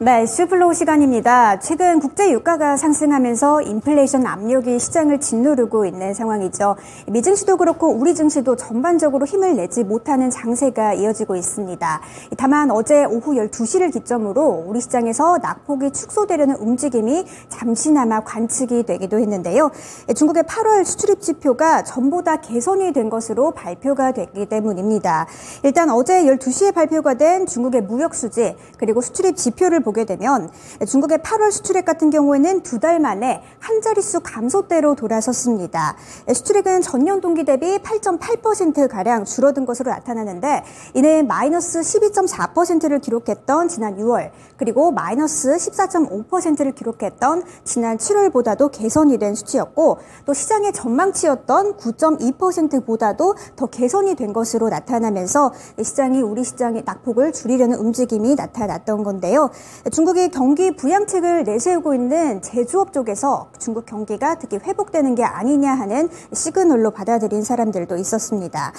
네, 슈플로우 시간입니다. 최근 국제 유가가 상승하면서 인플레이션 압력이 시장을 짓누르고 있는 상황이죠. 미 증시도 그렇고 우리 증시도 전반적으로 힘을 내지 못하는 장세가 이어지고 있습니다. 다만 어제 오후 12시를 기점으로 우리 시장에서 낙폭이 축소되려는 움직임이 잠시나마 관측이 되기도 했는데요. 중국의 8월 수출입 지표가 전보다 개선이 된 것으로 발표가 됐기 때문입니다. 일단 어제 12시에 발표가 된 중국의 무역 수지 그리고 수출입 지표를 보게 되면 중국의 8월 수출액 같은 경우에는 2달 만에 한 자릿수 감소대로 돌아섰습니다. 수출액은 전년 동기 대비 8.8%가량 줄어든 것으로 나타나는데 이는 마이너스 12.4%를 기록했던 지난 6월 그리고 마이너스 14.5%를 기록했던 지난 7월보다도 개선이 된 수치였고 또 시장의 전망치였던 9.2%보다도 더 개선이 된 것으로 나타나면서 시장이 우리 시장의 낙폭을 줄이려는 움직임이 나타났던 건데요. 중국이 경기 부양책을 내세우고 있는 제조업 쪽에서 중국 경기가 특히 회복되는 게 아니냐 하는 시그널로 받아들인 사람들도 있었습니다.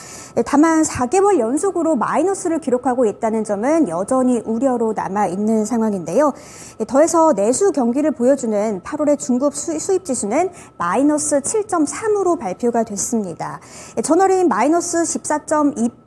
다만 4개월 연속으로 마이너스를 기록하고 있다는 점은 여전히 우려로 남아있는 상황인데요. 더해서 내수 경기를 보여주는 8월의 중국 수입 지수는 마이너스 7.3으로 발표가 됐습니다. 전월인 마이너스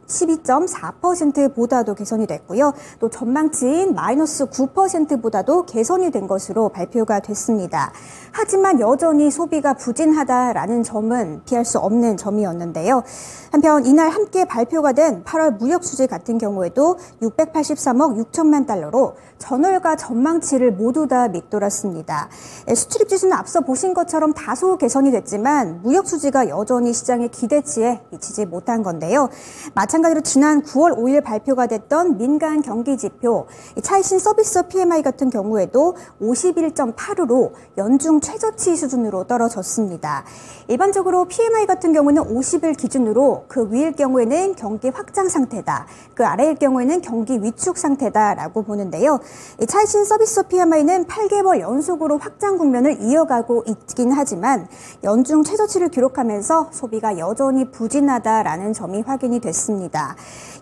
12.4%보다도 개선이 됐고요. 또 전망치인 마이너스 9%보다도 개선이 된 것으로 발표가 됐습니다. 하지만 여전히 소비가 부진하다라는 점은 피할 수 없는 점이었는데요. 한편 이날 함께 발표가 된 8월 무역 수지 같은 경우에도 683억 6천만 달러로 전월과 전망치를 모두 다 밑돌았습니다. 수출입 지수는 앞서 보신 것처럼 다소 개선이 됐지만 무역 수지가 여전히 시장의 기대치에 미치지 못한 건데요. 마찬가지로 지난 9월 5일 발표가 됐던 민간 경기 지표 차이신 서비스업 PMI 같은 경우에도 51.8으로 연중 최저치 수준으로 떨어졌습니다. 일반적으로 PMI 같은 경우는 50일 기준으로 그 위일 경우에는 경기 확장 상태다, 그 아래일 경우에는 경기 위축 상태다라고 보는데요. 차이신 서비스업 PMI는 8개월 연속으로 확장 국면을 이어가고 있긴 하지만 연중 최저치를 기록하면서 소비가 여전히 부진하다라는 점이 확인이 됐습니다.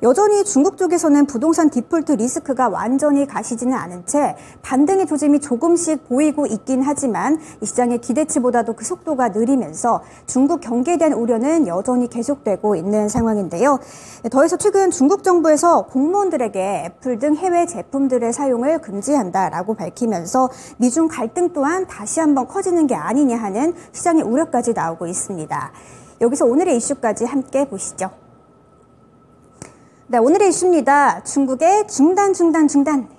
여전히 중국 쪽에서는 부동산 디폴트 리스크가 완전히 가시지는 않은 채 반등의 조짐이 조금씩 보이고 있긴 하지만 이 시장의 기대치보다도 그 속도가 느리면서 중국 경기에 대한 우려는 여전히 계속되고 있는 상황인데요. 더해서 최근 중국 정부에서 공무원들에게 애플 등 해외 제품들의 사용을 금지한다라고 밝히면서 미중 갈등 또한 다시 한번 커지는 게 아니냐 하는 시장의 우려까지 나오고 있습니다. 여기서 오늘의 이슈까지 함께 보시죠. 네, 오늘의 이슈입니다. 중국의 중단,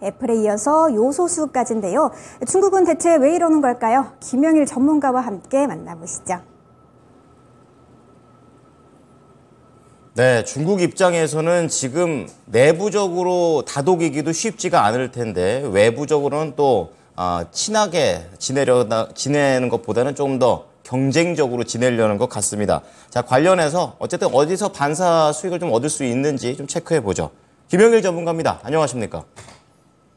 애플에 이어서 요소수까지인데요. 중국은 대체 왜 이러는 걸까요? 김영일 전문가와 함께 만나보시죠. 네, 중국 입장에서는 지금 내부적으로 다독이기도 쉽지가 않을 텐데 외부적으로는 또 친하게 지내는 것보다는 조금 더 경쟁적으로 지내려는 것 같습니다. 자, 관련해서 어쨌든 어디서 반사 수익을 좀 얻을 수 있는지 좀 체크해 보죠. 김영일 전문가입니다. 안녕하십니까?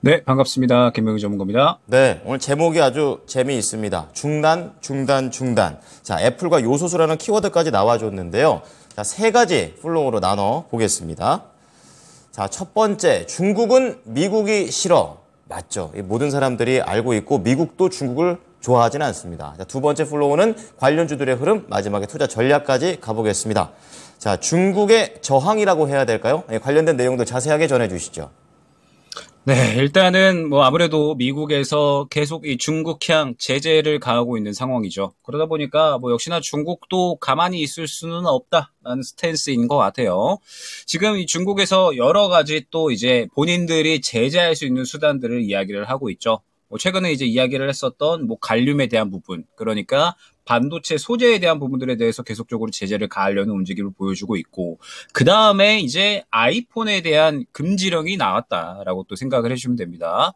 네, 반갑습니다. 김영일 전문가입니다. 네, 오늘 제목이 아주 재미있습니다. 중단. 자, 애플과 요소수라는 키워드까지 나와줬는데요. 자, 세 가지 플로우로 나눠 보겠습니다. 자, 첫 번째, 중국은 미국이 싫어. 맞죠? 모든 사람들이 알고 있고 미국도 중국을 좋아하지는 않습니다. 자, 두 번째 플로우는 관련주들의 흐름, 마지막에 투자 전략까지 가보겠습니다. 자, 중국의 저항이라고 해야 될까요? 관련된 내용도 자세하게 전해주시죠. 네, 일단은 아무래도 미국에서 계속 이 중국향 제재를 가하고 있는 상황이죠. 그러다 보니까 역시나 중국도 가만히 있을 수는 없다라는 스탠스인 것 같아요. 지금 이 중국에서 여러 가지 또 이제 본인들이 제재할 수 있는 수단들을 이야기를 하고 있죠. 최근에 이제 이야기를 했었던 갈륨에 대한 부분, 그러니까 반도체 소재에 대한 부분들에 대해서 계속적으로 제재를 가하려는 움직임을 보여주고 있고, 그 다음에 이제 아이폰에 대한 금지령이 나왔다라고 또 생각을 해주시면 됩니다.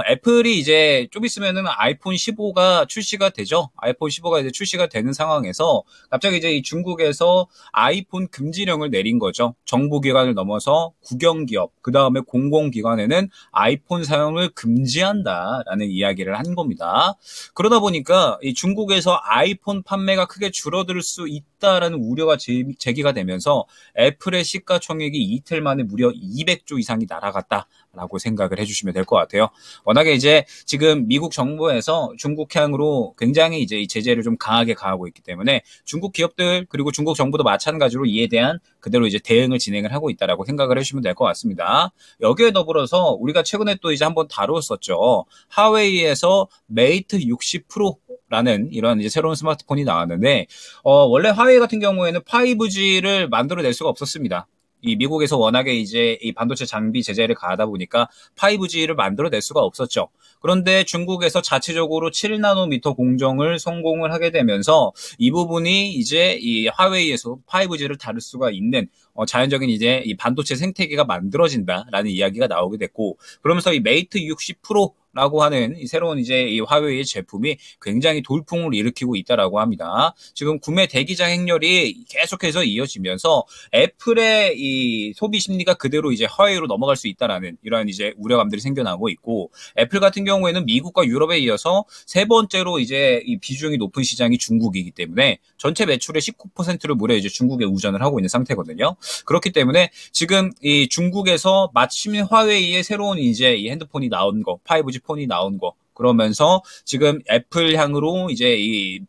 애플이 이제 좀 있으면은 아이폰 15가 출시가 되죠. 아이폰 15가 이제 출시가 되는 상황에서 갑자기 이제 이 중국에서 아이폰 금지령을 내린 거죠. 정부기관을 넘어서 국영기업, 그 다음에 공공기관에는 아이폰 사용을 금지한다라는 이야기를 한 겁니다. 그러다 보니까 이 중국에서 아이폰 판매가 크게 줄어들 수 있다라는 우려가 제기가 되면서 애플의 시가총액이 이틀 만에 무려 200조 이상이 날아갔다라고 생각을 해주시면 될 것 같아요. 워낙에 이제 지금 미국 정부에서 중국향으로 굉장히 이제 이 제재를 좀 강하게 가하고 있기 때문에 중국 기업들 그리고 중국 정부도 마찬가지로 이에 대한 그대로 이제 대응을 진행을 하고 있다라고 생각을 해주시면 될 것 같습니다. 여기에 더불어서 우리가 최근에 또 이제 한번 다루었었죠. 하웨이에서 메이트 60 프로라는 이런 이제 새로운 스마트폰이 나왔는데 원래 화웨이 같은 경우에는 5G를 만들어낼 수가 없었습니다. 이 미국에서 워낙에 이제 이 반도체 장비 제재를 가하다 보니까 5G를 만들어낼 수가 없었죠. 그런데 중국에서 자체적으로 7나노미터 공정을 성공을 하게 되면서 이 부분이 이제 이 화웨이에서 5G를 다룰 수가 있는 자연적인 이제 이 반도체 생태계가 만들어진다라는 이야기가 나오게 됐고, 그러면서 이 메이트 60 프로라고 하는 이 새로운 이제 이 화웨이의 제품이 굉장히 돌풍을 일으키고 있다라고 합니다. 지금 구매 대기자 행렬이 계속해서 이어지면서 애플의 이 소비 심리가 그대로 이제 화웨이로 넘어갈 수 있다라는 이런 이제 우려감들이 생겨나고 있고, 애플 같은 경우에는 미국과 유럽에 이어서 세 번째로 이제 이 비중이 높은 시장이 중국이기 때문에 전체 매출의 19%를 무려 이제 중국에 우전을 하고 있는 상태거든요. 그렇기 때문에 지금 이 중국에서 마침 화웨이의 새로운 이제 이 핸드폰이 나온 거, 5G 폰이 나온 거, 그러면서 지금 애플 향으로 이제 이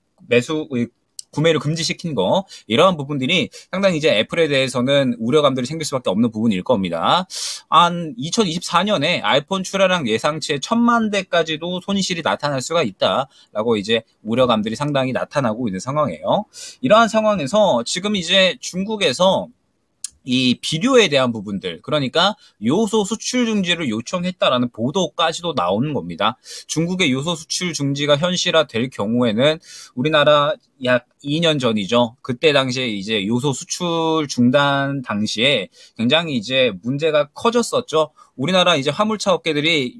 구매를 금지시킨 거, 이러한 부분들이 상당히 이제 애플에 대해서는 우려감들이 생길 수밖에 없는 부분일 겁니다. 한 2024년에 아이폰 출하량 예상치의 1000만 대까지도 손실이 나타날 수가 있다라고 이제 우려감들이 상당히 나타나고 있는 상황이에요. 이러한 상황에서 지금 이제 중국에서 이 비료에 대한 부분들, 그러니까 요소 수출 중지를 요청했다라는 보도까지도 나오는 겁니다. 중국의 요소 수출 중지가 현실화될 경우에는 우리나라 약 2년 전이죠. 그때 당시에 이제 요소 수출 중단 당시에 굉장히 이제 문제가 커졌었죠. 우리나라 이제 화물차 업계들이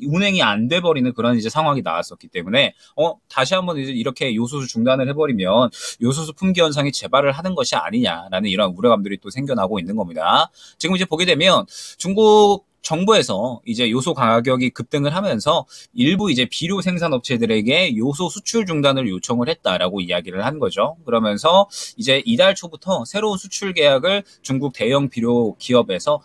운행이 안 돼버리는 그런 이제 상황이 나왔었기 때문에 다시 한번 이제 이렇게 요소수 중단을 해버리면 요소수 품귀 현상이 재발을 하는 것이 아니냐라는 이런 우려감들이 또 생겨나고 있는 겁니다. 지금 이제 보게 되면 중국 정부에서 이제 요소 가격이 급등을 하면서 일부 이제 비료 생산 업체들에게 요소 수출 중단을 요청을 했다라고 이야기를 한 거죠. 그러면서 이제 이달 초부터 새로운 수출 계약을 중국 대형 비료 기업에서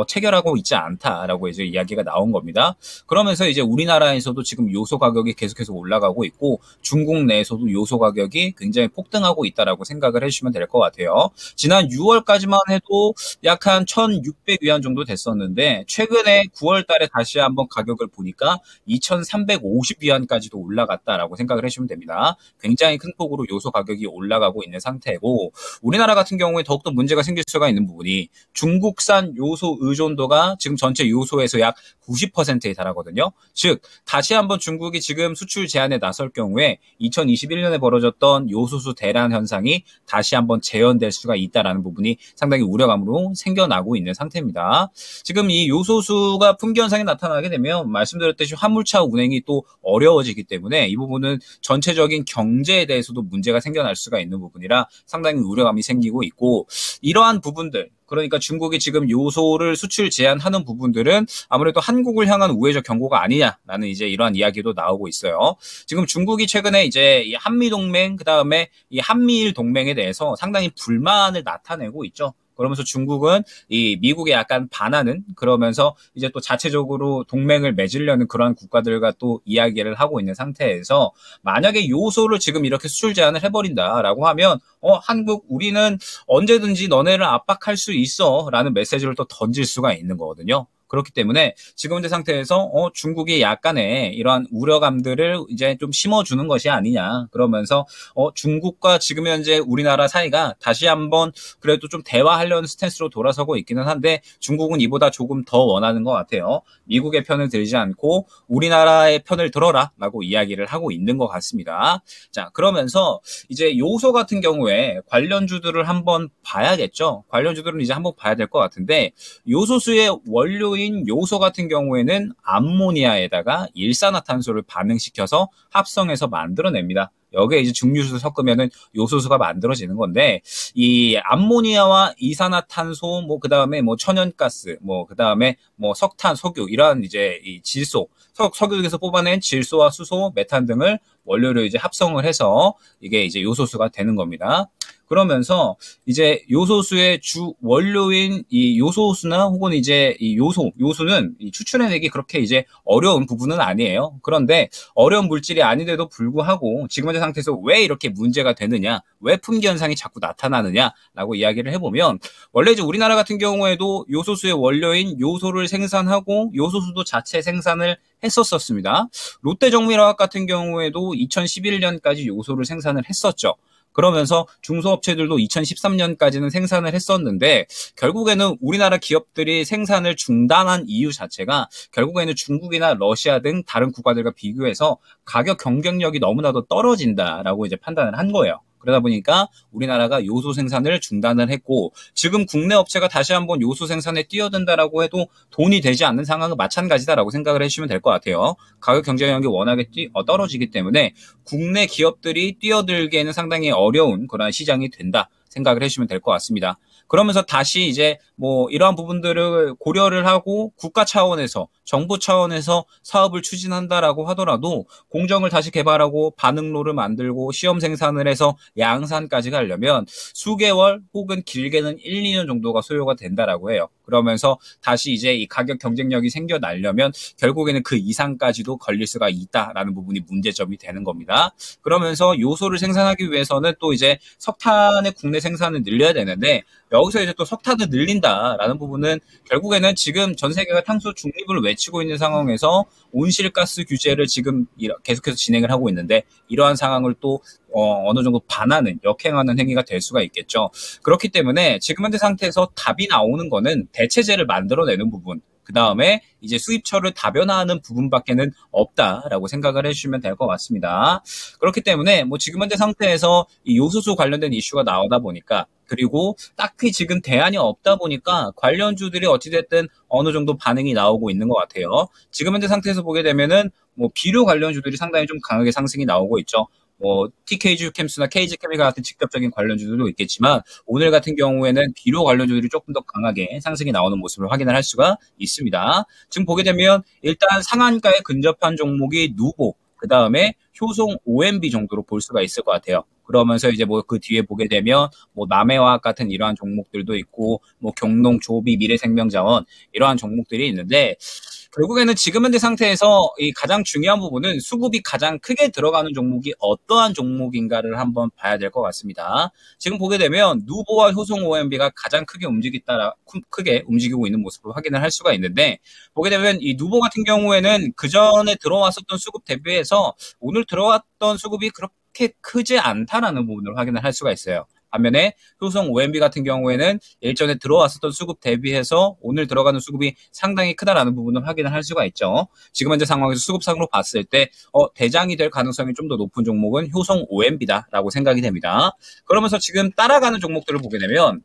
체결하고 있지 않다라고 이제 이야기가 나온 겁니다. 그러면서 이제 우리나라에서도 지금 요소 가격이 계속해서 올라가고 있고 중국 내에서도 요소 가격이 굉장히 폭등하고 있다라고 생각을 해주시면 될 것 같아요. 지난 6월까지만 해도 약 한 1,600위안 정도 됐었는데 최근에 9월 달에 다시 한번 가격을 보니까 2,350위안까지도 올라갔다라고 생각을 해주시면 됩니다. 굉장히 큰 폭으로 요소 가격이 올라가고 있는 상태고, 우리나라 같은 경우에 더욱더 문제가 생길 수가 있는 부분이 중국산 요소 의존도가 지금 전체 요소에서 약 90%에 달하거든요. 즉 다시 한번 중국이 지금 수출 제한에 나설 경우에 2021년에 벌어졌던 요소수 대란 현상이 다시 한번 재현될 수가 있다라는 부분이 상당히 우려감으로 생겨나고 있는 상태입니다. 지금 이 요소수가 품귀 현상이 나타나게 되면 말씀드렸듯이 화물차 운행이 또 어려워지기 때문에 이 부분은 전체적인 경제에 대해서도 문제가 생겨날 수가 있는 부분이라 상당히 우려감이 생기고 있고, 이러한 부분들, 그러니까 중국이 지금 요소를 수출 제한하는 부분들은 아무래도 한국을 향한 우회적 경고가 아니냐라는 이제 이러한 이야기도 나오고 있어요. 지금 중국이 최근에 이제 이 한미 동맹, 그다음에 이 한미일 동맹에 대해서 상당히 불만을 나타내고 있죠. 그러면서 중국은 이 미국에 약간 반하는, 그러면서 이제 또 자체적으로 동맹을 맺으려는 그러한 국가들과 또 이야기를 하고 있는 상태에서 만약에 요소를 지금 이렇게 수출 제한을 해버린다라고 하면 한국 우리는 언제든지 너네를 압박할 수 있어 라는 메시지를 또 던질 수가 있는 거거든요. 그렇기 때문에 지금 현재 상태에서 중국이 약간의 이러한 우려감들을 이제 좀 심어주는 것이 아니냐, 그러면서 중국과 지금 현재 우리나라 사이가 다시 한번 그래도 좀 대화하려는 스탠스로 돌아서고 있기는 한데 중국은 이보다 조금 더 원하는 것 같아요. 미국의 편을 들지 않고 우리나라의 편을 들어라 라고 이야기를 하고 있는 것 같습니다. 자, 그러면서 이제 요소 같은 경우에 관련주들을 한번 봐야겠죠. 관련주들은 이제 한번 봐야 될 것 같은데, 요소수의 원료 요소 같은 경우에는 암모니아에다가 일산화탄소를 반응시켜서 합성해서 만들어냅니다. 여기에 이제 증류수를 섞으면은 요소수가 만들어지는 건데, 이 암모니아와 이산화탄소, 뭐 그다음에 뭐 천연가스, 뭐 그다음에 뭐 석탄, 석유 이러한 이제 이 질소, 석유에서 뽑아낸 질소와 수소, 메탄 등을 원료를 이제 합성을 해서 이게 이제 요소수가 되는 겁니다. 그러면서 이제 요소수의 주 원료인 이 요소수나 혹은 이제 이 요소는 이 추출해내기 그렇게 이제 어려운 부분은 아니에요. 그런데 어려운 물질이 아닌데도 불구하고 지금 현재 상태에서 왜 이렇게 문제가 되느냐, 왜 품귀 현상이 자꾸 나타나느냐라고 이야기를 해보면, 원래 이제 우리나라 같은 경우에도 요소수의 원료인 요소를 생산하고 요소수도 자체 생산을 했었습니다. 롯데정밀화학 같은 경우에도 2011년까지 요소를 생산을 했었죠. 그러면서 중소업체들도 2013년까지는 생산을 했었는데, 결국에는 우리나라 기업들이 생산을 중단한 이유 자체가 결국에는 중국이나 러시아 등 다른 국가들과 비교해서 가격 경쟁력이 너무나도 떨어진다라고 이제 판단을 한 거예요. 그러다 보니까 우리나라가 요소 생산을 중단을 했고, 지금 국내 업체가 다시 한번 요소 생산에 뛰어든다라고 해도 돈이 되지 않는 상황은 마찬가지다라고 생각을 해주시면 될 것 같아요. 가격 경쟁력이 워낙에 떨어지기 때문에 국내 기업들이 뛰어들기에는 상당히 어려운 그런 시장이 된다 생각을 해주시면 될 것 같습니다. 그러면서 다시 이제 뭐 이러한 부분들을 고려를 하고 국가 차원에서, 정부 차원에서 사업을 추진한다라고 하더라도 공정을 다시 개발하고 반응로를 만들고 시험 생산을 해서 양산까지 가려면 수개월 혹은 길게는 1, 2년 정도가 소요가 된다라고 해요. 그러면서 다시 이제 이 가격 경쟁력이 생겨나려면 결국에는 그 이상까지도 걸릴 수가 있다라는 부분이 문제점이 되는 겁니다. 그러면서 요소를 생산하기 위해서는 또 이제 석탄의 국내 생산을 늘려야 되는데, 여기서 이제 또 석탄을 늘린다라는 부분은 결국에는 지금 전 세계가 탄소 중립을 외치고 있는 상황에서 온실가스 규제를 지금 계속해서 진행을 하고 있는데, 이러한 상황을 또 어느 정도 반하는, 역행하는 행위가 될 수가 있겠죠. 그렇기 때문에 지금 현재 상태에서 답이 나오는 거는 대체제를 만들어내는 부분, 그 다음에 이제 수입처를 다변화하는 부분밖에는 없다라고 생각을 해주시면 될 것 같습니다. 그렇기 때문에 뭐 지금 현재 상태에서 이 요소수 관련된 이슈가 나오다 보니까, 그리고 딱히 지금 대안이 없다 보니까 관련주들이 어찌됐든 어느 정도 반응이 나오고 있는 것 같아요. 지금 현재 상태에서 보게 되면은 뭐 비료 관련주들이 상당히 좀 강하게 상승이 나오고 있죠. 뭐 TKG 캠스나 KG 케미칼 같은 직접적인 관련주들도 있겠지만, 오늘 같은 경우에는 비료 관련주들이 조금 더 강하게 상승이 나오는 모습을 확인을 할 수가 있습니다. 지금 보게 되면 일단 상한가에 근접한 종목이 누보, 그 다음에 효송 OMB 정도로 볼 수가 있을 것 같아요. 그러면서 이제 뭐 그 뒤에 보게 되면 뭐 남해화학 같은 이러한 종목들도 있고, 뭐 경농, 조비, 미래생명자원 이러한 종목들이 있는데, 결국에는 지금 현재 상태에서 이 가장 중요한 부분은 수급이 가장 크게 들어가는 종목이 어떠한 종목인가를 한번 봐야 될 것 같습니다. 지금 보게 되면 누보와 효송 OMB가 가장 크게 움직이고 있는 모습을 확인을 할 수가 있는데, 보게 되면 이 누보 같은 경우에는 그 전에 들어왔었던 수급 대비해서 오늘 들어왔던 수급이 그렇게 크지 않다라는 부분을 확인을 할 수가 있어요. 반면에 효성 OMB 같은 경우에는 일전에 들어왔었던 수급 대비해서 오늘 들어가는 수급이 상당히 크다라는 부분을 확인을 할 수가 있죠. 지금 현재 상황에서 수급상으로 봤을 때 대장이 될 가능성이 좀 더 높은 종목은 효성 OMB다라고 생각이 됩니다. 그러면서 지금 따라가는 종목들을 보게 되면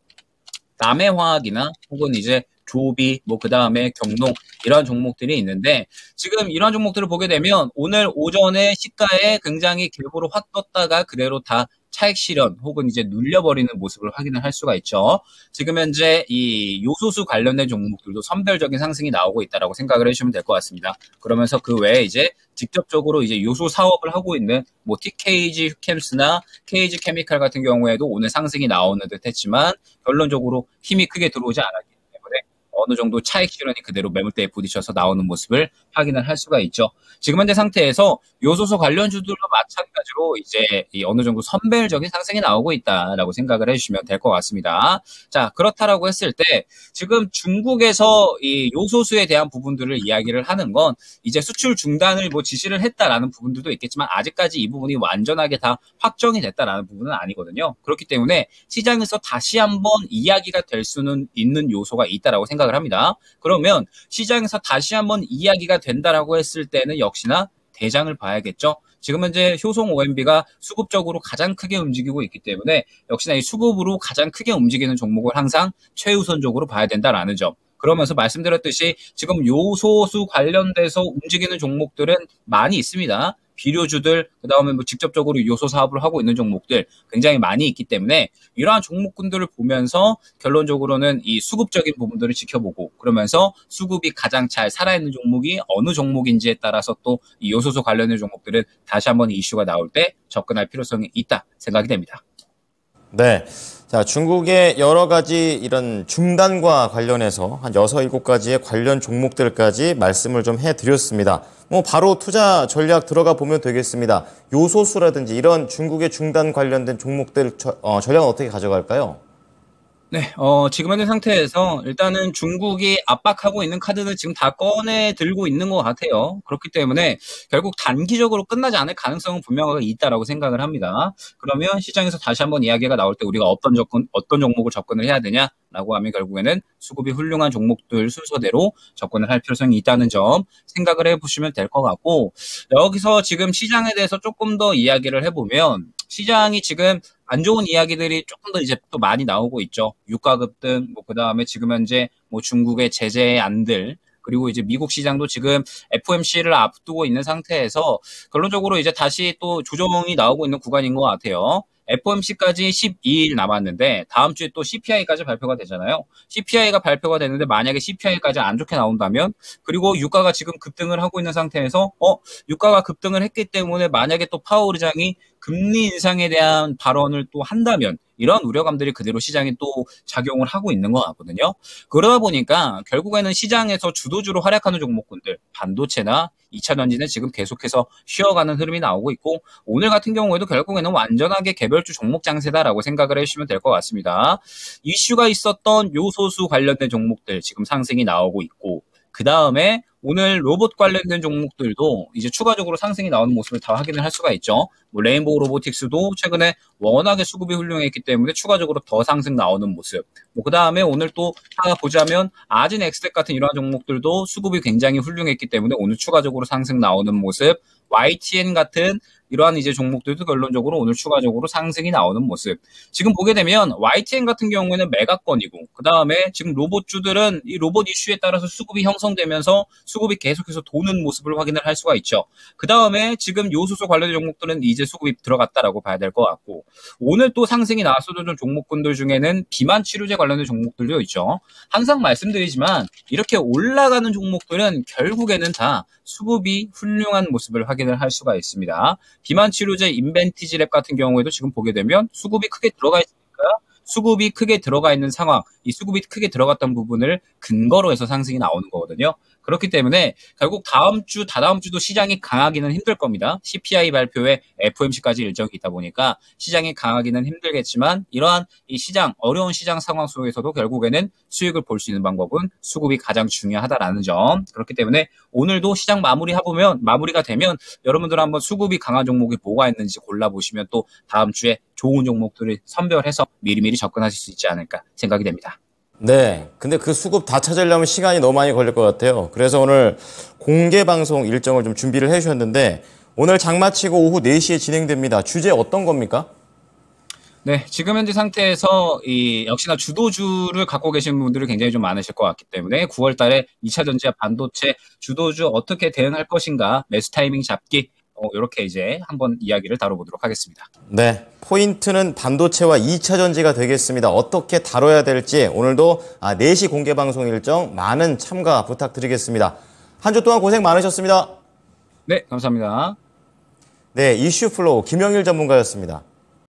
남해화학이나 혹은 이제 조비, 뭐 그 다음에 경농 이런 종목들이 있는데, 지금 이런 종목들을 보게 되면 오늘 오전에 시가에 굉장히 길고로 확 떴다가 그대로 다 차익 실현 혹은 이제 눌려버리는 모습을 확인을 할 수가 있죠. 지금 현재 이 요소수 관련된 종목들도 선별적인 상승이 나오고 있다라고 생각을 해주시면 될 것 같습니다. 그러면서 그 외에 이제 직접적으로 이제 요소 사업을 하고 있는 뭐 TKG 캠스나 KG 케미칼 같은 경우에도 오늘 상승이 나오는 듯 했지만, 결론적으로 힘이 크게 들어오지 않았기 때문에 어느 정도 차익 실현이 그대로 매물대에 부딪혀서 나오는 모습을 확인을 할 수가 있죠. 지금 현재 상태에서 요소수 관련주들도 마찬가지로 이제 어느 정도 선별적인 상승이 나오고 있다라고 생각을 해주시면 될 것 같습니다. 자, 그렇다라고 했을 때 지금 중국에서 이 요소수에 대한 부분들을 이야기를 하는 건 이제 수출 중단을 뭐 지시를 했다라는 부분들도 있겠지만, 아직까지 이 부분이 완전하게 다 확정이 됐다라는 부분은 아니거든요. 그렇기 때문에 시장에서 다시 한번 이야기가 될 수는 있는 요소가 있다라고 생각을 합니다. 그러면 시장에서 다시 한번 이야기가 된다라고 했을 때는 역시나 대장을 봐야겠죠. 지금 현재 효송 OMB가 수급적으로 가장 크게 움직이고 있기 때문에 역시나 이 수급으로 가장 크게 움직이는 종목을 항상 최우선적으로 봐야 된다라는 점. 그러면서 말씀드렸듯이 지금 요소수 관련돼서 움직이는 종목들은 많이 있습니다. 비료주들, 그다음에 뭐 직접적으로 요소 사업을 하고 있는 종목들 굉장히 많이 있기 때문에 이러한 종목군들을 보면서 결론적으로는 이 수급적인 부분들을 지켜보고 그러면서 수급이 가장 잘 살아있는 종목이 어느 종목인지에 따라서 또 이 요소수 관련된 종목들은 다시 한번 이슈가 나올 때 접근할 필요성이 있다 생각이 됩니다. 네. 자, 중국의 여러 가지 이런 중단과 관련해서 한 6, 7가지의 관련 종목들까지 말씀을 좀 해드렸습니다. 뭐 바로 투자 전략 들어가 보면 되겠습니다. 요소수라든지 이런 중국의 중단 관련된 종목들 전략은 어떻게 가져갈까요? 네, 지금 현재 상태에서 일단은 중국이 압박하고 있는 카드는 지금 다 꺼내 들고 있는 것 같아요. 그렇기 때문에 결국 단기적으로 끝나지 않을 가능성은 분명하게 있다라고 생각을 합니다. 그러면 시장에서 다시 한번 이야기가 나올 때 우리가 어떤 종목을 접근을 해야 되냐라고 하면 결국에는 수급이 훌륭한 종목들 순서대로 접근을 할 필요성이 있다는 점 생각을 해보시면 될 것 같고, 여기서 지금 시장에 대해서 조금 더 이야기를 해보면 시장이 지금 안 좋은 이야기들이 조금 더 이제 또 많이 나오고 있죠. 유가 급등, 뭐 그다음에 지금 현재 뭐 중국의 제재 안들, 그리고 이제 미국 시장도 지금 FOMC를 앞두고 있는 상태에서 결론적으로 이제 다시 또 조정이 나오고 있는 구간인 것 같아요. FOMC까지 12일 남았는데 다음 주에 또 CPI까지 발표가 되잖아요. CPI가 발표가 되는데 만약에 CPI까지 안 좋게 나온다면, 그리고 유가가 지금 급등을 하고 있는 상태에서 유가가 급등을 했기 때문에 만약에 또 파월 의장이 금리 인상에 대한 발언을 또 한다면 이런 우려감들이 그대로 시장에 또 작용을 하고 있는 것 같거든요. 그러다 보니까 결국에는 시장에서 주도주로 활약하는 종목군들, 반도체나 2차 전지는 지금 계속해서 쉬어가는 흐름이 나오고 있고, 오늘 같은 경우에도 결국에는 완전하게 개별주 종목 장세다라고 생각을 해주시면 될 것 같습니다. 이슈가 있었던 요소수 관련된 종목들 지금 상승이 나오고 있고, 그 다음에 오늘 로봇 관련된 종목들도 이제 추가적으로 상승이 나오는 모습을 다 확인을 할 수가 있죠. 뭐 레인보우 로보틱스도 최근에 워낙에 수급이 훌륭했기 때문에 추가적으로 더 상승 나오는 모습. 뭐 그다음에 오늘 또 하나 보자면 아진 엑스텍 같은 이러한 종목들도 수급이 굉장히 훌륭했기 때문에 오늘 추가적으로 상승 나오는 모습. YTN 같은 이러한 이제 종목들도 결론적으로 오늘 추가적으로 상승이 나오는 모습. 지금 보게 되면 YTN 같은 경우에는 매각권이고, 그 다음에 지금 로봇주들은 이 로봇 이슈에 따라서 수급이 형성되면서 수급이 계속해서 도는 모습을 확인을 할 수가 있죠. 그 다음에 지금 요소수 관련된 종목들은 이제 수급이 들어갔다라고 봐야 될 것 같고, 오늘 또 상승이 나왔었던 종목군들 중에는 비만 치료제 관련된 종목들도 있죠. 항상 말씀드리지만 이렇게 올라가는 종목들은 결국에는 다 수급이 훌륭한 모습을 확인을 할 수가 있습니다. 비만 치료제 인벤티지랩 같은 경우에도 지금 보게 되면 수급이 크게 들어가 있으니까 수급이 크게 들어가 있는 상황, 이 수급이 크게 들어갔던 부분을 근거로 해서 상승이 나오는 거거든요. 그렇기 때문에 결국 다음 주, 다다음 주도 시장이 강하기는 힘들 겁니다. CPI 발표에 FOMC까지 일정이 있다 보니까 시장이 강하기는 힘들겠지만 이러한 이 시장, 어려운 시장 상황 속에서도 결국에는 수익을 볼 수 있는 방법은 수급이 가장 중요하다라는 점. 그렇기 때문에 오늘도 시장 마무리가 되면 여러분들 한번 수급이 강한 종목이 뭐가 있는지 골라보시면 또 다음 주에 좋은 종목들을 선별해서 미리미리 접근하실 수 있지 않을까 생각이 됩니다. 네. 근데 그 수급 다 찾으려면 시간이 너무 많이 걸릴 것 같아요. 그래서 오늘 공개 방송 일정을 좀 준비를 해 주셨는데 오늘 장마치고 오후 4시에 진행됩니다. 주제 어떤 겁니까? 네, 지금 현재 상태에서 역시나 주도주를 갖고 계신 분들이 굉장히 좀 많으실 것 같기 때문에 9월 달에 2차 전지와 반도체 주도주 어떻게 대응할 것인가, 매수 타이밍 잡기, 이렇게 이제 한번 이야기를 다뤄보도록 하겠습니다. 네. 포인트는 반도체와 2차 전지가 되겠습니다. 어떻게 다뤄야 될지 오늘도 4시 공개 방송 일정 많은 참가 부탁드리겠습니다. 한 주 동안 고생 많으셨습니다. 네, 감사합니다. 네, 이슈 플로우 김영일 전문가였습니다.